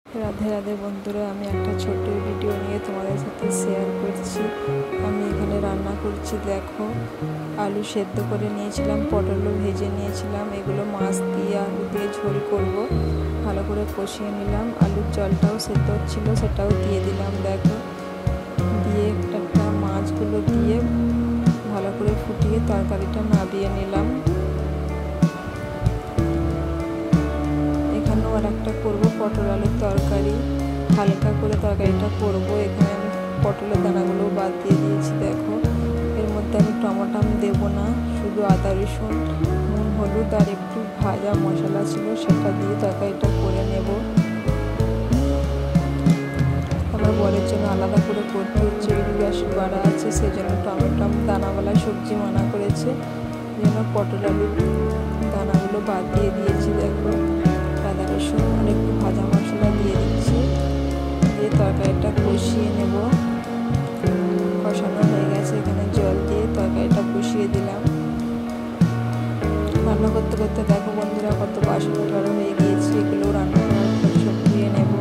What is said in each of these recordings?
রাধে রাধে বন্ধুরা, আমি একটা ছোট্ট ভিডিও নিয়ে তোমাদের সাথে শেয়ার করছি। আমি এখানে রান্না করছি। দেখো, আলু সেদ্ধ করে নিয়েছিলাম, পটলও ভেজে নিয়েছিলাম। এগুলো মাছ দিয়ে আলু দিয়ে ঝোল করব। ভালো করে কষিয়ে নিলাম। আলুর জলটাও সেদ্ধ হচ্ছিল, সেটাও দিয়ে দিলাম। দেখো, দিয়ে একটা মাছগুলো দিয়ে ভালো করে ফুটিয়ে তরকারিটা নামিয়ে নিলাম। এখানেও আর একটা করবো পটল আলুর তরকারি, হালকা করে তরকারিটা করব। এখানে আমি পটলের দানাগুলো বাদ দিয়ে দিয়েছি। দেখো, এর মধ্যে আমি টমেটো দেবো না, শুধু আদা রসুন নুন হলুদ আর একটু ভাজা মশলা ছিল, সেটা দিয়ে তরকারিটা করে নেব। আমার বরের জন্য আলাদা করে করতে হচ্ছে, গ্যাস বাড়া আছে, সেই জন্য টমেটো দানাওয়ালা সবজি মানা করেছে, এই জন্য পটল আলুর দানাগুলো বাদ দিয়ে দিয়েছি। দেখো, আদা রসুন আর একটু ভাজা মশলা দিয়ে দিচ্ছি, দিয়ে তরকারিটা কষিয়ে নেব। কষানো হয়ে গেছে, এখানে জল দিয়ে তরকারিটা কষিয়ে দিলাম। রান্না করতে করতে দেখো বন্ধুরা, কত বাসন ধরা হয়ে গিয়েছে, এগুলো রান্না করার পর সব ধুয়ে নেব।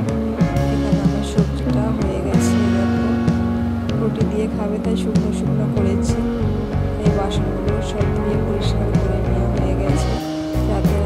এখানে আমার সবজিটা হয়ে গেছে। দেখো, রুটি দিয়ে খাবে তাই শুকনো শুকনো করেছি। এই বাসনগুলো সব ধুয়ে পরিষ্কার করে নেওয়া হয়ে গেছে। রাতে